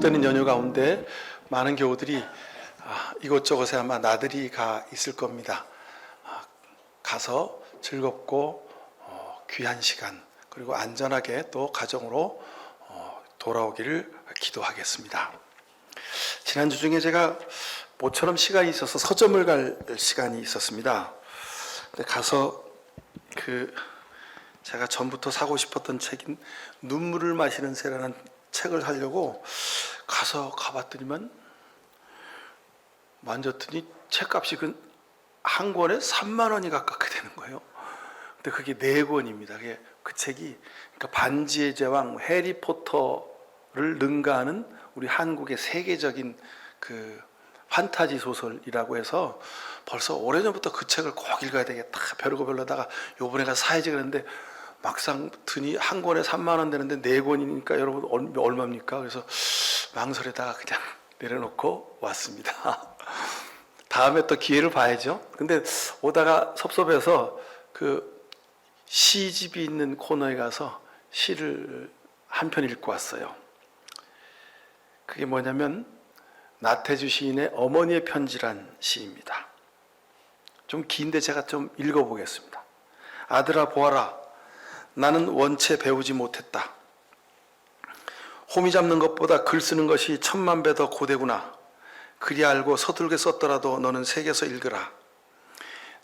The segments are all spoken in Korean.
계속되는 연휴 가운데 많은 교우들이 이곳저곳에 아마 나들이 가 있을 겁니다. 가서 즐겁고 귀한 시간 그리고 안전하게 또 가정으로 돌아오기를 기도하겠습니다. 지난주 중에 제가 모처럼 시간이 있어서 서점을 갈 시간이 있었습니다. 근데 가서 제가 전부터 사고 싶었던 책인 눈물을 마시는 새라는 책을 사려고 가봤더니만 만졌더니 책값이 한 권에 3만 원이 가깝게 되는 거예요. 근데 그게 4권입니다. 그 책이 그러니까 반지의 제왕 해리포터를 능가하는 우리 한국의 세계적인 판타지 소설이라고 해서 벌써 오래전부터 그 책을 꼭 읽어야 되겠다 벼르고 벼르다가 요번에 가서 사야지 그랬는데 막상 드니 한 권에 3만 원 되는데 4권이니까 여러분 얼마입니까? 그래서 망설이다가 그냥 내려놓고 왔습니다. 다음에 또 기회를 봐야죠. 근데 오다가 섭섭해서 시집이 있는 코너에 가서 시를 한 편 읽고 왔어요. 그게 뭐냐면 나태주 시인의 어머니의 편지란 시입니다. 좀 긴데 제가 좀 읽어보겠습니다. 아들아 보아라, 나는 원체 배우지 못했다. 호미 잡는 것보다 글 쓰는 것이 1000만 배 더 고되구나. 그리 알고 서툴게 썼더라도 너는 새겨서 읽으라.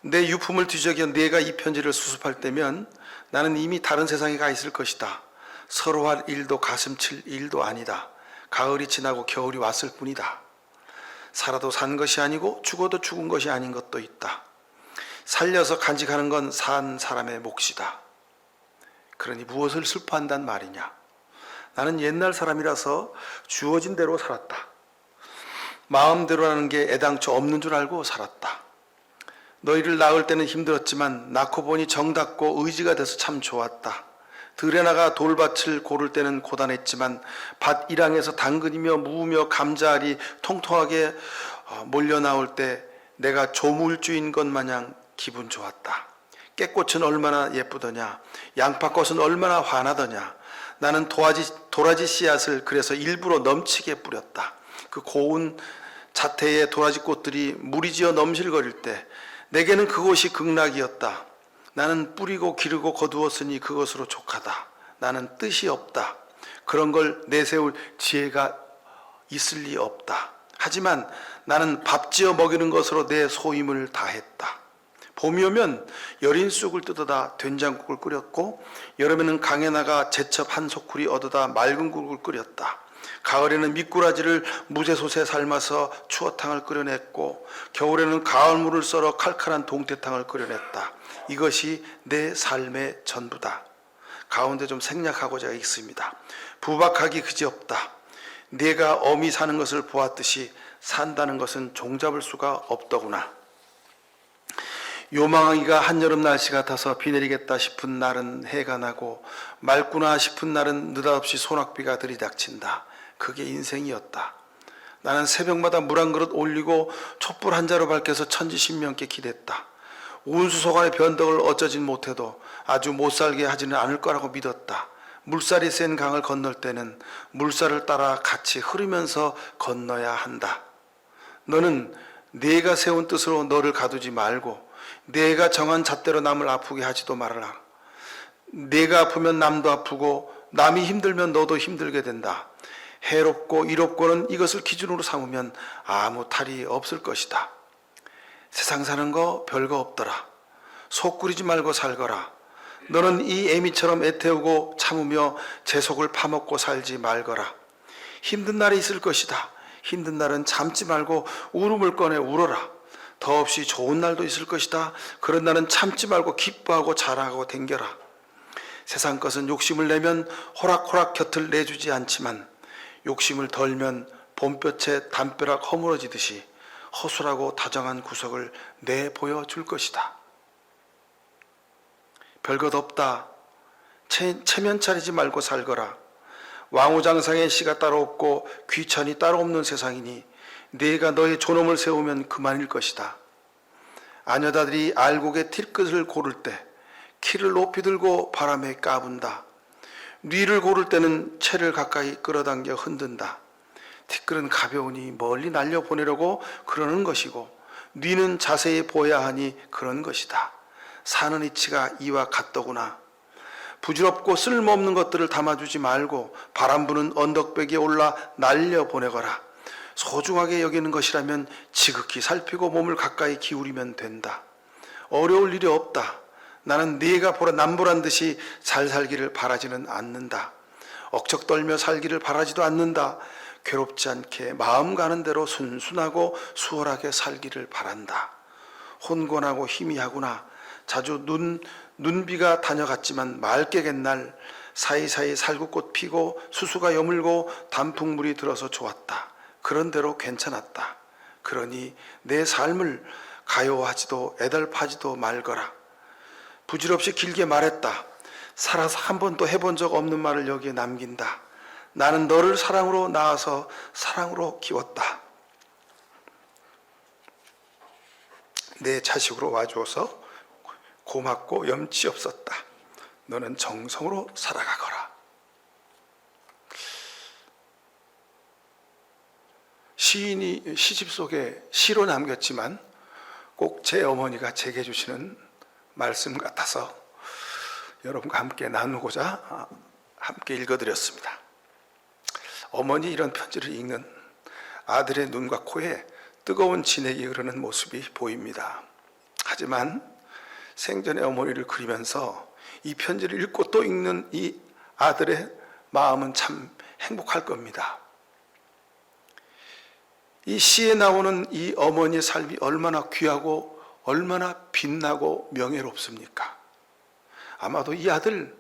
내 유품을 뒤적여 네가 이 편지를 수습할 때면 나는 이미 다른 세상에 가 있을 것이다. 서로 할 일도 가슴칠 일도 아니다. 가을이 지나고 겨울이 왔을 뿐이다. 살아도 산 것이 아니고 죽어도 죽은 것이 아닌 것도 있다. 살려서 간직하는 건 산 사람의 몫이다. 그러니 무엇을 슬퍼한단 말이냐. 나는 옛날 사람이라서 주어진 대로 살았다. 마음대로라는 게 애당초 없는 줄 알고 살았다. 너희를 낳을 때는 힘들었지만 낳고 보니 정답고 의지가 돼서 참 좋았다. 들에 나가 돌밭을 고를 때는 고단했지만 밭 일항에서 당근이며 무우며 감자알이 통통하게 몰려 나올 때 내가 조물주인 것 마냥 기분 좋았다. 깨꽃은 얼마나 예쁘더냐. 양파꽃은 얼마나 환하더냐. 나는 도라지 씨앗을 그래서 일부러 넘치게 뿌렸다. 그 고운 자태의 도라지 꽃들이 무리지어 넘실거릴 때 내게는 그곳이 극락이었다. 나는 뿌리고 기르고 거두었으니 그것으로 족하다. 나는 뜻이 없다. 그런 걸 내세울 지혜가 있을 리 없다. 하지만 나는 밥 지어 먹이는 것으로 내 소임을 다했다. 봄이 오면 여린 쑥을 뜯어다 된장국을 끓였고 여름에는 강에 나가 제첩 한 소쿠리 얻어다 맑은 국을 끓였다. 가을에는 미꾸라지를 무쇠솥에 삶아서 추어탕을 끓여냈고 겨울에는 가을물을 썰어 칼칼한 동태탕을 끓여냈다. 이것이 내 삶의 전부다. 가운데 좀 생략하고자 있습니다. 부박하기 그지없다. 내가 어미 사는 것을 보았듯이 산다는 것은 종잡을 수가 없더구나. 요망하기가 한여름 날씨 같아서 비 내리겠다 싶은 날은 해가 나고 맑구나 싶은 날은 느닷없이 소낙비가 들이닥친다. 그게 인생이었다. 나는 새벽마다 물 한 그릇 올리고 촛불 한 자루 밝혀서 천지신명께 기댔다. 운수소관의 변덕을 어쩌진 못해도 아주 못살게 하지는 않을 거라고 믿었다. 물살이 센 강을 건널 때는 물살을 따라 같이 흐르면서 건너야 한다. 너는 네가 세운 뜻으로 너를 가두지 말고 네가 정한 잣대로 남을 아프게 하지도 말아라. 네가 아프면 남도 아프고 남이 힘들면 너도 힘들게 된다. 해롭고 이롭고는 이것을 기준으로 삼으면 아무 탈이 없을 것이다. 세상 사는 거 별거 없더라. 속 끓이지 말고 살거라. 너는 이 애미처럼 애태우고 참으며 제 속을 파먹고 살지 말거라. 힘든 날이 있을 것이다. 힘든 날은 참지 말고 울음을 꺼내 울어라. 더없이 좋은 날도 있을 것이다. 그런 날은 참지 말고 기뻐하고 자랑하고 댕겨라. 세상 것은 욕심을 내면 호락호락 곁을 내주지 않지만 욕심을 덜면 봄볕에 담벼락 허물어지듯이 허술하고 다정한 구석을 내보여줄 것이다. 별것 없다. 체면 차리지 말고 살거라. 왕우장상의 씨가 따로 없고 귀천이 따로 없는 세상이니 네가 너의 존엄을 세우면 그만일 것이다. 아녀다들이 알곡의 틸끝을 고를 때 키를 높이 들고 바람에 까분다. 뉘를 고를 때는 채를 가까이 끌어당겨 흔든다. 티끌은 가벼우니 멀리 날려보내려고 그러는 것이고 뉘는 자세히 보아야 하니 그런 것이다. 사는 이치가 이와 같더구나. 부질없고 쓸모없는 것들을 담아주지 말고 바람 부는 언덕배기에 올라 날려보내거라. 소중하게 여기는 것이라면 지극히 살피고 몸을 가까이 기울이면 된다. 어려울 일이 없다. 나는 네가 남보란 듯이 잘 살기를 바라지는 않는다. 억척 떨며 살기를 바라지도 않는다. 괴롭지 않게 마음 가는 대로 순순하고 수월하게 살기를 바란다. 혼곤하고 희미하구나. 자주 눈비가 다녀갔지만 맑게 갯날 사이사이 살구꽃 피고 수수가 여물고 단풍물이 들어서 좋았다. 그런 대로 괜찮았다. 그러니 내 삶을 가요하지도 애달파지도 말거라. 부질없이 길게 말했다. 살아서 한 번도 해본 적 없는 말을 여기에 남긴다. 나는 너를 사랑으로 낳아서 사랑으로 키웠다. 내 자식으로 와주어서 고맙고 염치 없었다. 너는 정성으로 살아가거라. 시인이 시집 속에 시로 남겼지만 꼭 제 어머니가 제게 주시는 말씀 같아서 여러분과 함께 나누고자 함께 읽어드렸습니다. 어머니 이런 편지를 읽는 아들의 눈과 코에 뜨거운 진액이 흐르는 모습이 보입니다. 하지만 생전의 어머니를 그리면서 이 편지를 읽고 또 읽는 이 아들의 마음은 참 행복할 겁니다. 이 시에 나오는 이 어머니의 삶이 얼마나 귀하고 얼마나 빛나고 명예롭습니까? 아마도 이 아들,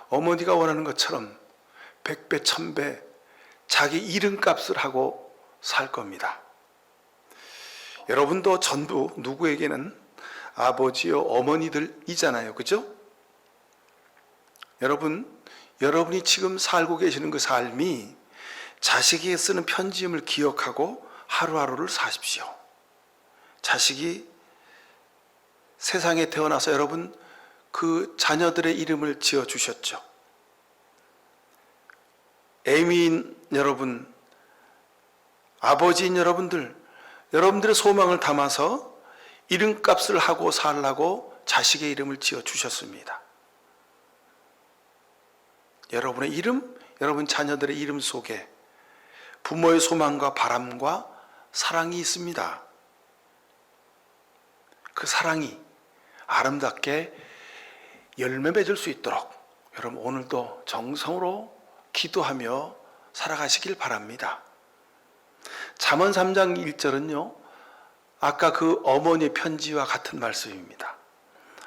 어머니가 원하는 것처럼 100배, 1000배 자기 이름값을 하고 살 겁니다. 여러분도 전부 누구에게는 아버지요 어머니들이잖아요. 그죠? 여러분이 지금 살고 계시는 그 삶이 자식에게 쓰는 편지임을 기억하고 하루하루를 사십시오. 자식이 세상에 태어나서 여러분 그 자녀들의 이름을 지어주셨죠. 애미인 여러분, 아버지인 여러분들의 소망을 담아서 이름값을 하고 살라고 자식의 이름을 지어주셨습니다. 여러분의 이름, 여러분 자녀들의 이름 속에 부모의 소망과 바람과 사랑이 있습니다. 그 사랑이 아름답게 열매 맺을 수 있도록 여러분 오늘도 정성으로 기도하며 살아가시길 바랍니다. 잠언 3장 1절은요 아까 그 어머니의 편지와 같은 말씀입니다.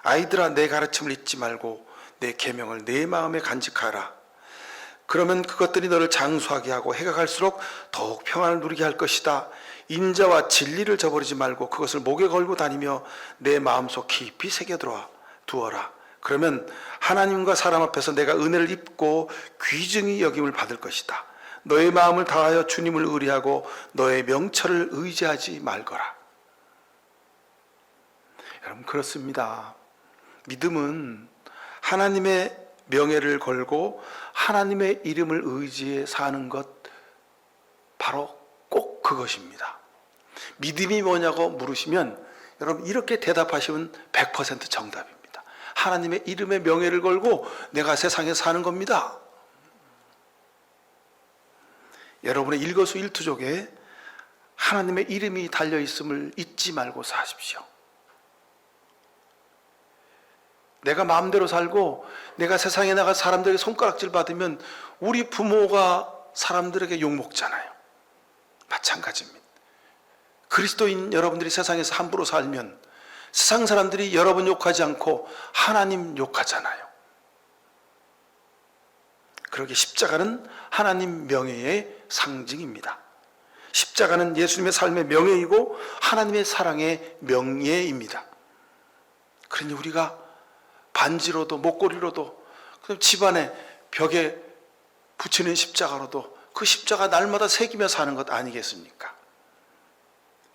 아이들아 내 가르침을 잊지 말고 내 계명을 내 마음에 간직하라. 그러면 그것들이 너를 장수하게 하고 해가 갈수록 더욱 평안을 누리게 할 것이다. 인자와 진리를 저버리지 말고 그것을 목에 걸고 다니며 내 마음속 깊이 새겨두어라. 그러면 하나님과 사람 앞에서 내가 은혜를 입고 귀중히 여김을 받을 것이다. 너의 마음을 다하여 주님을 의뢰하고 너의 명철을 의지하지 말거라. 여러분 그렇습니다. 믿음은 하나님의 명예를 걸고 하나님의 이름을 의지해 사는 것 바로 꼭 그것입니다. 믿음이 뭐냐고 물으시면 여러분 이렇게 대답하시면 100% 정답입니다. 하나님의 이름의 명예를 걸고 내가 세상에 사는 겁니다. 여러분의 일거수일투족에 하나님의 이름이 달려있음을 잊지 말고 사십시오. 내가 마음대로 살고 내가 세상에 나가 사람들에게 손가락질 받으면 우리 부모가 사람들에게 욕먹잖아요. 마찬가지입니다. 그리스도인 여러분들이 세상에서 함부로 살면 세상 사람들이 여러분 욕하지 않고 하나님 욕하잖아요. 그러기에 십자가는 하나님 명예의 상징입니다. 십자가는 예수님의 삶의 명예이고 하나님의 사랑의 명예입니다. 그러니 우리가 반지로도 목걸이로도 집안에 벽에 붙이는 십자가로도 그 십자가 날마다 새기며 사는 것 아니겠습니까?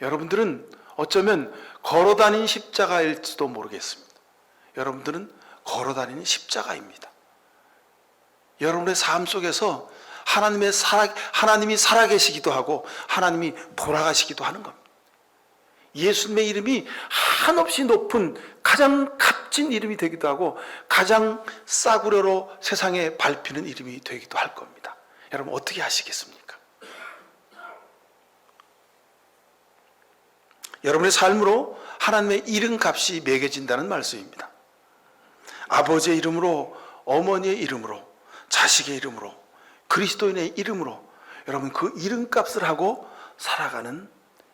여러분들은 어쩌면 걸어다니는 십자가일지도 모르겠습니다. 여러분들은 걸어다니는 십자가입니다. 여러분의 삶 속에서 하나님이 살아계시기도 하고 하나님이 돌아가시기도 하는 겁니다. 예수님의 이름이 한없이 높은 가장 값진 이름이 되기도 하고 가장 싸구려로 세상에 밟히는 이름이 되기도 할 겁니다. 여러분 어떻게 하시겠습니까? 여러분의 삶으로 하나님의 이름값이 매겨진다는 말씀입니다. 아버지의 이름으로, 어머니의 이름으로, 자식의 이름으로, 그리스도인의 이름으로 여러분 그 이름값을 하고 살아가는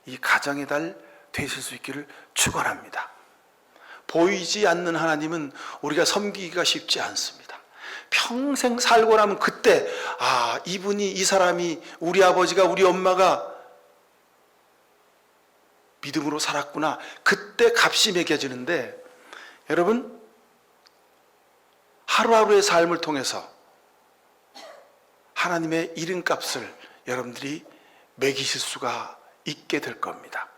이 가정의 달 되실 수 있기를 축원합니다. 보이지 않는 하나님은 우리가 섬기기가 쉽지 않습니다. 평생 살고 나면 그때 이 사람이 우리 아버지가 우리 엄마가 믿음으로 살았구나. 그때 값이 매겨지는데 여러분 하루하루의 삶을 통해서 하나님의 이름값을 여러분들이 매기실 수가 있게 될 겁니다.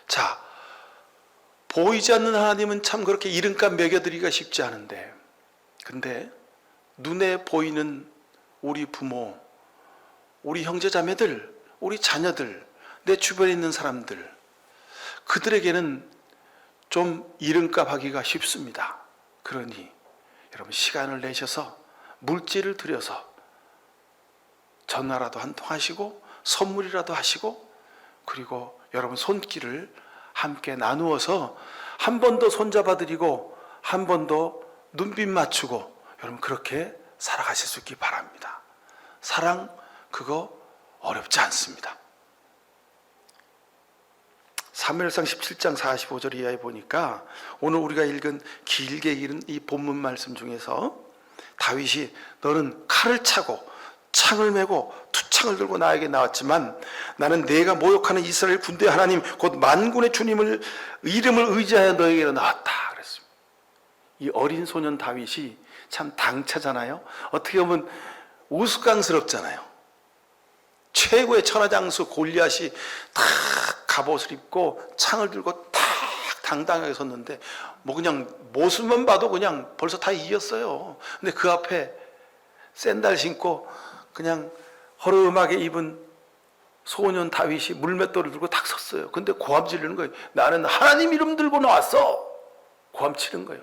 자, 보이지 않는 하나님은 참 그렇게 이름값 매겨드리기가 쉽지 않은데 근데 눈에 보이는 우리 부모, 우리 형제자매들, 우리 자녀들, 내 주변에 있는 사람들 그들에게는 좀 이름값 하기가 쉽습니다. 그러니 여러분 시간을 내셔서 물질을 들여서 전화라도 한 통 하시고 선물이라도 하시고 그리고 여러분 손길을 함께 나누어서 한 번 더 손잡아드리고 한 번 더 눈빛 맞추고 여러분 그렇게 살아가실 수 있기 바랍니다. 사랑 그거 어렵지 않습니다. 사무엘상 17장 45절 이하에 보니까 오늘 우리가 길게 읽은 이 본문 말씀 중에서 다윗이 너는 칼을 차고 창을 메고 투창을 들고 나에게 나왔지만 나는 내가 모욕하는 이스라엘 군대 하나님 곧 만군의 주님을 이름을 의지하여 너에게로 나왔다 그랬습니다. 이 어린 소년 다윗이 참 당차잖아요. 어떻게 보면 우스꽝스럽잖아요. 최고의 천하장수 골리앗이 탁 갑옷을 입고 창을 들고 탁 당당하게 섰는데 뭐 그냥 모습만 봐도 그냥 벌써 다 이겼어요. 근데 그 앞에 샌들 신고 그냥 허름하게 입은 소년 다윗이 물맷돌을 들고 탁 섰어요. 근데 고함 지르는 거예요. 나는 하나님 이름 들고 나왔어. 고함 치는 거예요.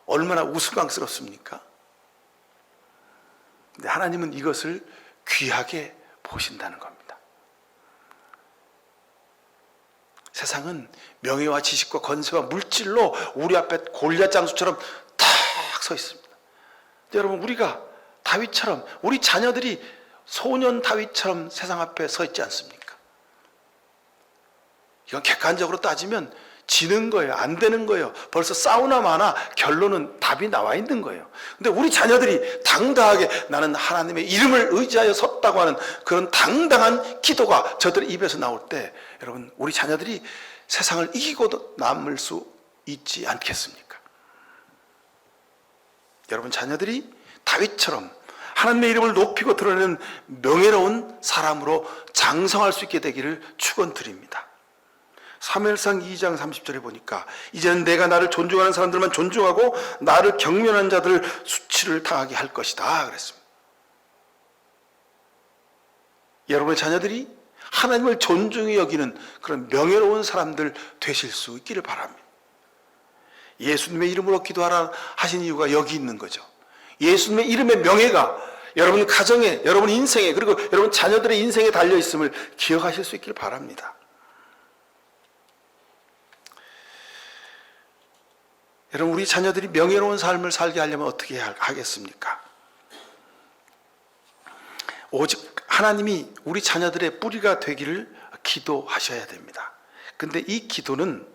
얼마나 우스꽝스럽습니까? 근데 하나님은 이것을 귀하게 보신다는 겁니다. 세상은 명예와 지식과 권세와 물질로 우리 앞에 골리앗 장수처럼 탁 서 있습니다. 여러분 우리가 다윗처럼 우리 자녀들이 소년 다윗처럼 세상 앞에 서 있지 않습니까? 이건 객관적으로 따지면 지는 거예요. 안 되는 거예요. 벌써 싸우나 마나 결론은 답이 나와 있는 거예요. 근데 우리 자녀들이 당당하게 나는 하나님의 이름을 의지하여 섰다고 하는 그런 당당한 기도가 저들 입에서 나올 때 여러분 우리 자녀들이 세상을 이기고도 남을 수 있지 않겠습니까? 여러분 자녀들이 다윗처럼 하나님의 이름을 높이고 드러내는 명예로운 사람으로 장성할 수 있게 되기를 축원드립니다. 사무엘상 2장 30절에 보니까 이제는 내가 나를 존중하는 사람들만 존중하고 나를 경멸하는 자들 수치를 당하게 할 것이다 그랬습니다. 여러분의 자녀들이 하나님을 존중히 여기는 그런 명예로운 사람들 되실 수 있기를 바랍니다. 예수님의 이름으로 기도하라 하신 이유가 여기 있는 거죠. 예수님의 이름의 명예가 여러분 가정에, 여러분 인생에, 그리고 여러분 자녀들의 인생에 달려있음을 기억하실 수 있기를 바랍니다. 여러분 우리 자녀들이 명예로운 삶을 살게 하려면 어떻게 하겠습니까? 오직 하나님이 우리 자녀들의 뿌리가 되기를 기도하셔야 됩니다. 근데 이 기도는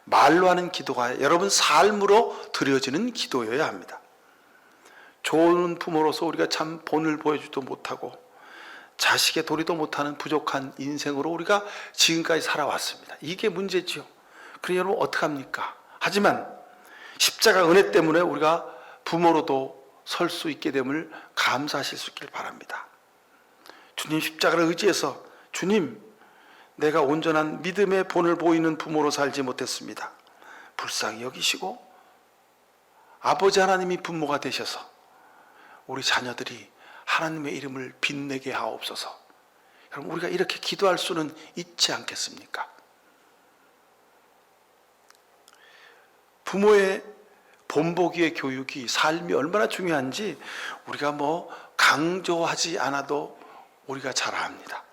말로 하는 기도가 여러분 삶으로 드려지는 기도여야 합니다. 좋은 부모로서 우리가 참 본을 보여주지도 못하고 자식의 도리도 못하는 부족한 인생으로 우리가 지금까지 살아왔습니다. 이게 문제지요. 그럼 여러분 어떡합니까? 하지만 십자가 은혜 때문에 우리가 부모로도 설 수 있게 됨을 감사하실 수 있길 바랍니다. 주님 십자가를 의지해서 주님 내가 온전한 믿음의 본을 보이는 부모로 살지 못했습니다. 불쌍히 여기시고 아버지 하나님이 부모가 되셔서 우리 자녀들이 하나님의 이름을 빛내게 하옵소서. 여러분, 우리가 이렇게 기도할 수는 있지 않겠습니까? 부모의 본보기의 교육이 삶이 얼마나 중요한지 우리가 강조하지 않아도 우리가 잘 압니다.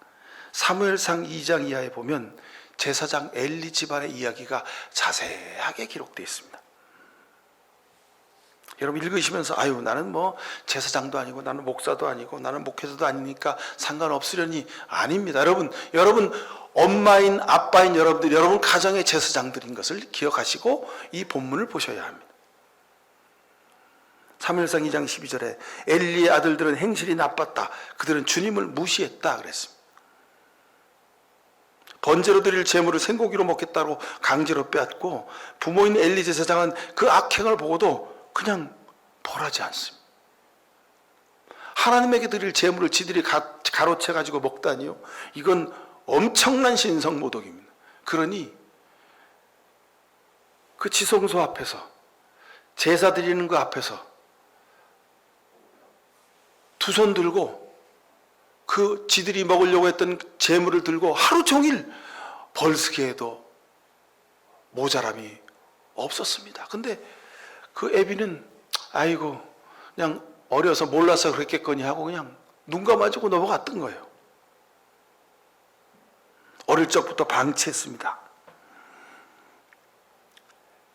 사무엘상 2장 이하에 보면 제사장 엘리 집안의 이야기가 자세하게 기록되어 있습니다. 여러분 읽으시면서 나는 제사장도 아니고 나는 목사도 아니고 나는 목회자도 아니니까 상관없으려니 아닙니다. 여러분 엄마인 아빠인 여러분 가정의 제사장들인 것을 기억하시고 이 본문을 보셔야 합니다. 사무엘상 2장 12절에 엘리의 아들들은 행실이 나빴다. 그들은 주님을 무시했다 그랬습니다. 번제로 드릴 제물을 생고기로 먹겠다고 강제로 빼앗고 부모인 엘리 제사장은 그 악행을 보고도 그냥 벌하지 않습니다. 하나님에게 드릴 제물을 지들이 가로채 가지고 먹다니요, 이건 엄청난 신성모독입니다. 그러니 그 지성소 앞에서 제사 드리는 그 앞에서 두 손 들고 그 지들이 먹으려고 했던 제물을 들고 하루 종일 벌쓰기에도 모자람이 없었습니다. 근데 그 애비는 그냥 어려서 몰라서 그랬겠거니 하고 그냥 눈 감아주고 넘어갔던 거예요. 어릴 적부터 방치했습니다.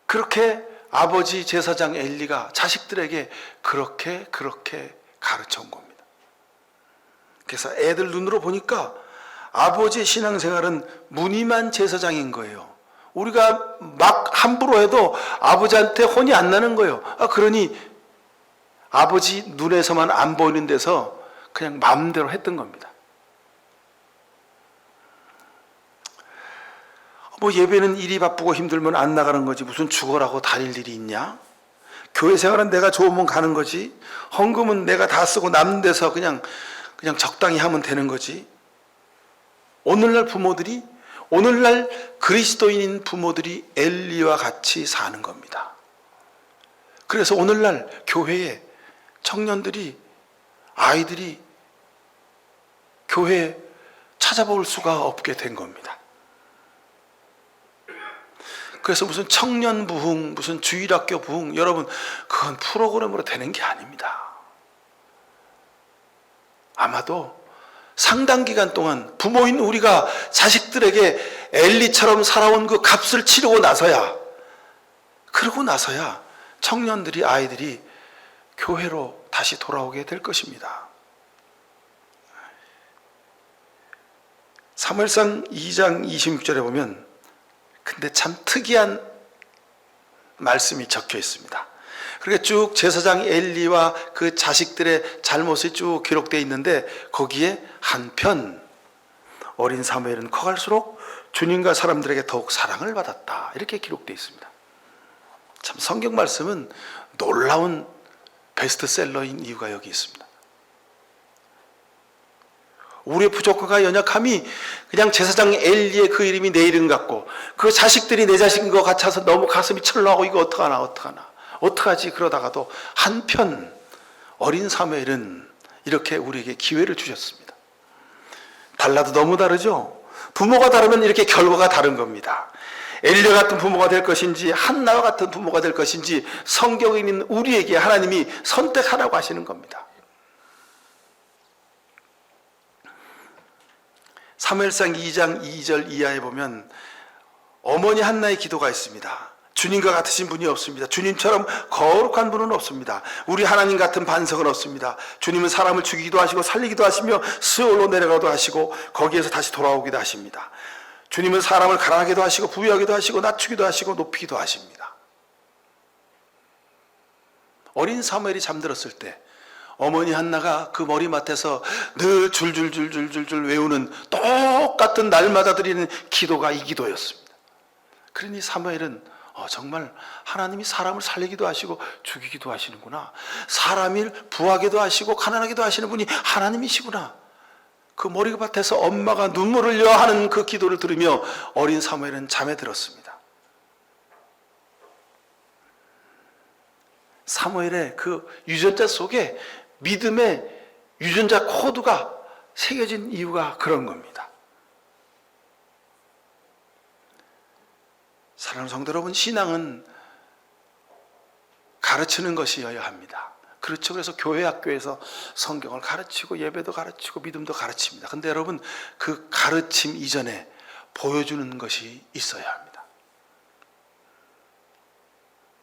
그렇게 아버지 제사장 엘리가 자식들에게 그렇게 가르쳐 온 겁니다. 그래서 애들 눈으로 보니까 아버지의 신앙생활은 무늬만 제사장인 거예요. 우리가 막 함부로 해도 아버지한테 혼이 안 나는 거예요. 그러니 아버지 눈에서만 안 보이는 데서 그냥 마음대로 했던 겁니다. 예배는 일이 바쁘고 힘들면 안 나가는 거지 무슨 죽어라고 다닐 일이 있냐? 교회 생활은 내가 좋으면 가는 거지, 헌금은 내가 다 쓰고 남는 데서 그냥 적당히 하면 되는 거지. 오늘날 그리스도인인 부모들이 엘리와 같이 사는 겁니다. 그래서 오늘날 교회에 청년들이, 아이들이 교회에 찾아볼 수가 없게 된 겁니다. 그래서 무슨 청년 부흥, 무슨 주일학교 부흥, 여러분 그건 프로그램으로 되는 게 아닙니다. 아마도 상당 기간 동안 부모인 우리가 자식들에게 엘리처럼 살아온 그 값을 치르고 나서야, 그러고 나서야 청년들이, 아이들이 교회로 다시 돌아오게 될 것입니다. 사무엘상 2장 26절에 보면 근데 참 특이한 말씀이 적혀 있습니다. 그렇게 쭉 제사장 엘리와 그 자식들의 잘못이 쭉 기록되어 있는데 거기에 한편 어린 사무엘은 커갈수록 주님과 사람들에게 더욱 사랑을 받았다, 이렇게 기록되어 있습니다. 참 성경 말씀은 놀라운 베스트셀러인 이유가 여기 있습니다. 우리의 부족함과 연약함이 그냥 제사장 엘리의 그 이름이 내 이름 같고 그 자식들이 내 자식인 것 같아서 너무 가슴이 철렁하고 이거 어떡하지 그러다가도 한편 어린 사무엘은 이렇게 우리에게 기회를 주셨습니다. 달라도 너무 다르죠? 부모가 다르면 이렇게 결과가 다른 겁니다. 엘리와 같은 부모가 될 것인지 한나와 같은 부모가 될 것인지 성경에 있는 우리에게 하나님이 선택하라고 하시는 겁니다. 사무엘상 2장 2절 이하에 보면 어머니 한나의 기도가 있습니다. 주님과 같으신 분이 없습니다. 주님처럼 거룩한 분은 없습니다. 우리 하나님 같은 반석은 없습니다. 주님은 사람을 죽이기도 하시고 살리기도 하시며 스올로 내려가기도 하시고 거기에서 다시 돌아오기도 하십니다. 주님은 사람을 가난하게도 하시고 부유하게도 하시고 낮추기도 하시고 높이기도 하십니다. 어린 사무엘이 잠들었을 때 어머니 한나가 그 머리맡에서 늘 줄줄줄줄줄 외우는 똑같은 날마다 드리는 기도가 이 기도였습니다. 그러니 사무엘은 정말 하나님이 사람을 살리기도 하시고 죽이기도 하시는구나, 사람을 부하게도 하시고 가난하게도 하시는 분이 하나님이시구나, 그 머리맡에서 엄마가 눈물을 흘려 하는 그 기도를 들으며 어린 사무엘은 잠에 들었습니다. 사무엘의 그 유전자 속에 믿음의 유전자 코드가 새겨진 이유가 그런 겁니다. 사랑하는 성도 여러분, 신앙은 가르치는 것이어야 합니다. 그렇죠. 그래서 교회 학교에서 성경을 가르치고 예배도 가르치고 믿음도 가르칩니다. 근데 여러분, 그 가르침 이전에 보여주는 것이 있어야 합니다.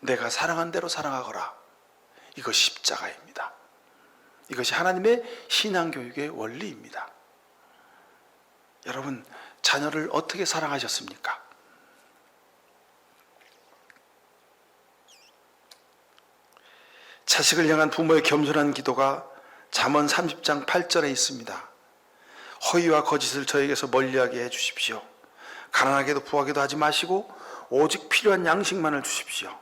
내가 사랑한 대로 사랑하거라. 이것이 십자가입니다. 이것이 하나님의 신앙교육의 원리입니다. 여러분, 자녀를 어떻게 사랑하셨습니까? 자식을 향한 부모의 겸손한 기도가 잠언 30장 8절에 있습니다. 허위와 거짓을 저에게서 멀리하게 해주십시오. 가난하게도 부하게도 하지 마시고 오직 필요한 양식만을 주십시오.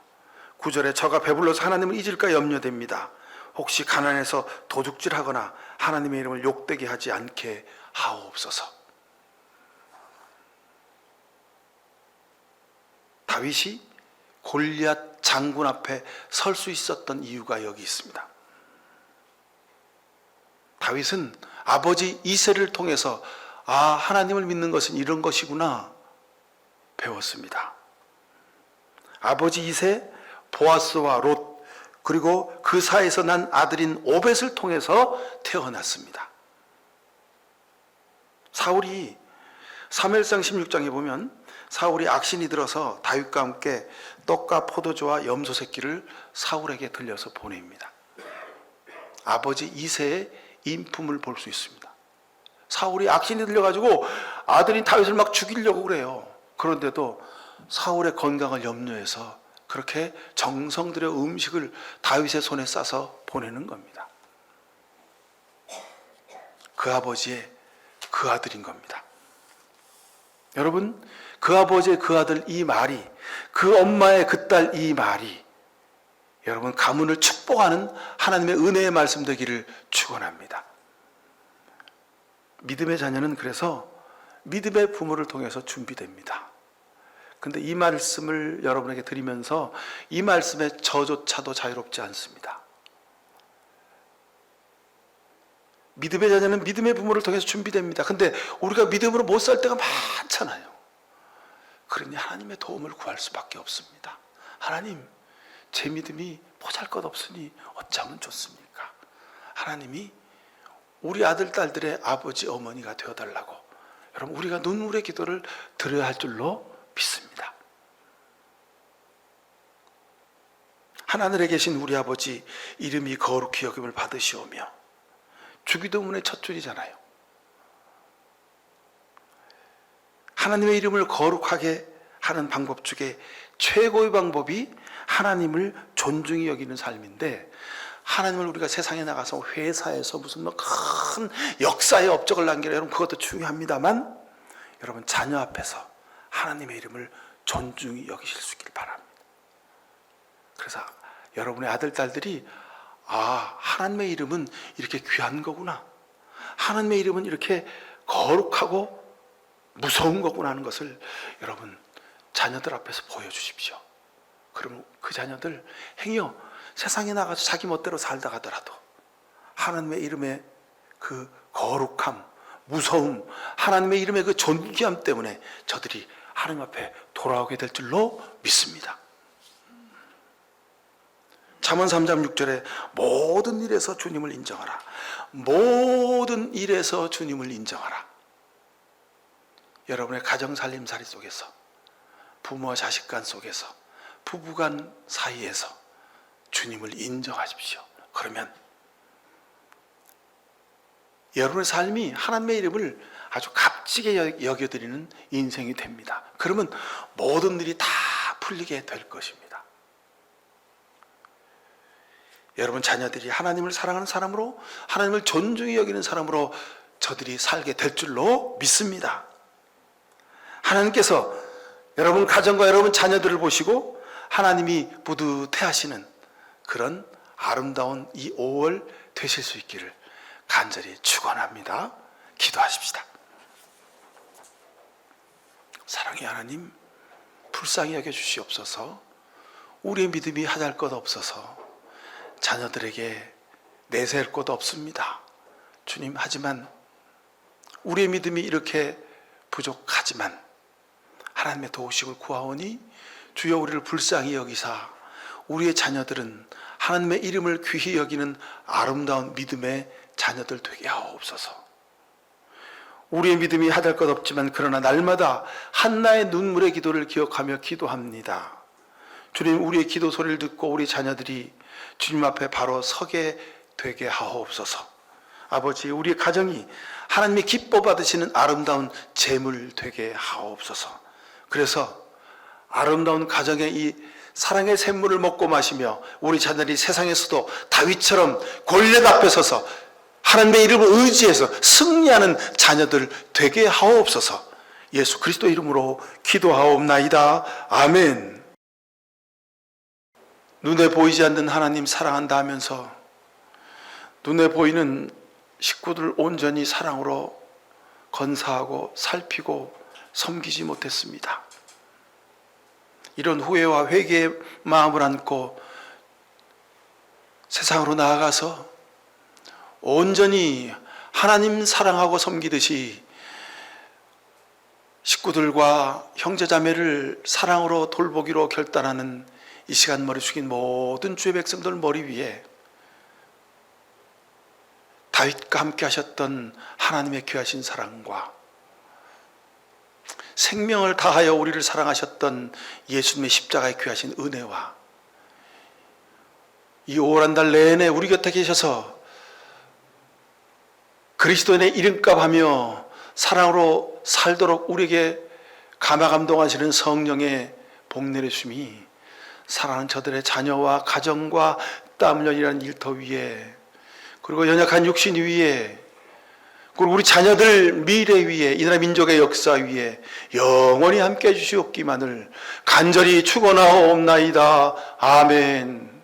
9절에 저가 배불러서 하나님을 잊을까 염려됩니다. 혹시 가난해서 도둑질하거나 하나님의 이름을 욕되게 하지 않게 하옵소서. 다윗이 골리앗 장군 앞에 설 수 있었던 이유가 여기 있습니다. 다윗은 아버지 이새를 통해서 하나님을 믿는 것은 이런 것이구나 배웠습니다. 아버지 이새, 보아스와 롯, 그리고 그 사이에서 난 아들인 오벳을 통해서 태어났습니다. 사울이 사무엘상 16장에 보면 사울이 악신이 들어서 다윗과 함께 떡과 포도주와 염소 새끼를 사울에게 들려서 보냅니다. 아버지 이새의 인품을 볼 수 있습니다. 사울이 악신이 들려가지고 아들인 다윗을 막 죽이려고 그래요. 그런데도 사울의 건강을 염려해서 그렇게 정성 들여 음식을 다윗의 손에 싸서 보내는 겁니다. 그 아버지의 그 아들인 겁니다. 여러분, 그 아버지의 그 아들 이 말이, 그 엄마의 그 딸 이 말이 여러분 가문을 축복하는 하나님의 은혜의 말씀 되기를 축원합니다. 믿음의 자녀는 그래서 믿음의 부모를 통해서 준비됩니다. 근데 이 말씀을 여러분에게 드리면서 이 말씀의 저조차도 자유롭지 않습니다. 믿음의 자녀는 믿음의 부모를 통해서 준비됩니다. 근데 우리가 믿음으로 못 살 때가 많잖아요. 그러니 하나님의 도움을 구할 수밖에 없습니다. 하나님, 제 믿음이 보잘것없으니 어쩌면 좋습니까? 하나님이 우리 아들, 딸들의 아버지, 어머니가 되어달라고 여러분, 우리가 눈물의 기도를 드려야 할 줄로 믿습니다. 하나님에 계신 우리 아버지, 이름이 거룩히 여김을 받으시오며, 주기도문의 첫 줄이잖아요. 하나님의 이름을 거룩하게 하는 방법 중에 최고의 방법이 하나님을 존중히 여기는 삶인데, 하나님을 우리가 세상에 나가서 회사에서 무슨 큰 역사의 업적을 남기라, 여러분 그것도 중요합니다만, 여러분 자녀 앞에서 하나님의 이름을 존중히 여기실 수 있기를 바랍니다. 그래서 여러분의 아들, 딸들이 하나님의 이름은 이렇게 귀한 거구나, 하나님의 이름은 이렇게 거룩하고 무서운 거구나 하는 것을 여러분 자녀들 앞에서 보여주십시오. 그러면 그 자녀들 행여 세상에 나가서 자기 멋대로 살다 가더라도 하나님의 이름의 그 거룩함, 무서움, 하나님의 이름의 그 존귀함 때문에 저들이 하나님 앞에 돌아오게 될 줄로 믿습니다. 잠언 3장 6절에 모든 일에서 주님을 인정하라. 모든 일에서 주님을 인정하라. 여러분의 가정 살림살이 속에서, 부모와 자식 간 속에서, 부부 간 사이에서 주님을 인정하십시오. 그러면 여러분의 삶이 하나님의 이름을 아주 값지게 여겨드리는 인생이 됩니다. 그러면 모든 일이 다 풀리게 될 것입니다. 여러분 자녀들이 하나님을 사랑하는 사람으로, 하나님을 존중히 여기는 사람으로 저들이 살게 될 줄로 믿습니다. 하나님께서 여러분 가정과 여러분 자녀들을 보시고 하나님이 뿌듯해하시는 그런 아름다운 이 5월 되실 수 있기를 간절히 축원합니다. 기도하십시다. 사랑의 하나님, 불쌍히 여겨 주시옵소서. 우리의 믿음이 하잘 것 없어서 자녀들에게 내세울 곳 없습니다. 주님, 하지만 우리의 믿음이 이렇게 부족하지만 하나님의 도우심을 구하오니 주여 우리를 불쌍히 여기사 우리의 자녀들은 하나님의 이름을 귀히 여기는 아름다운 믿음의 자녀들 되게 하옵소서. 우리의 믿음이 하달 것 없지만 그러나 날마다 한나의 눈물의 기도를 기억하며 기도합니다. 주님, 우리의 기도 소리를 듣고 우리 자녀들이 주님 앞에 바로 서게 되게 하옵소서. 아버지, 우리의 가정이 하나님이 기뻐 받으시는 아름다운 재물 되게 하옵소서. 그래서 아름다운 가정의 이 사랑의 샘물을 먹고 마시며 우리 자녀들이 세상에서도 다윗처럼 골리앗 앞에 서서 하나님의 이름을 의지해서 승리하는 자녀들 되게 하옵소서. 예수 그리스도 이름으로 기도하옵나이다. 아멘. 눈에 보이지 않는 하나님 사랑한다 하면서 눈에 보이는 식구들 온전히 사랑으로 건사하고 살피고 섬기지 못했습니다. 이런 후회와 회개의 마음을 안고 세상으로 나아가서 온전히 하나님 사랑하고 섬기듯이 식구들과 형제자매를 사랑으로 돌보기로 결단하는 이 시간 머리 숙인 모든 주의 백성들 머리 위에 다윗과 함께 하셨던 하나님의 귀하신 사랑과 생명을 다하여 우리를 사랑하셨던 예수님의 십자가의 귀하신 은혜와 이 5월 한 달 내내 우리 곁에 계셔서 그리스도인의 이름값하며 사랑으로 살도록 우리에게 감화감동하시는 성령의 복 내려주심이 사랑하는 저들의 자녀와 가정과 땀 흘려 일하는 일터 위에 그리고 연약한 육신 위에 그리고 우리 자녀들 미래 위에 이 나라 민족의 역사 위에 영원히 함께 해주시옵기만을 간절히 축원하옵나이다. 아멘.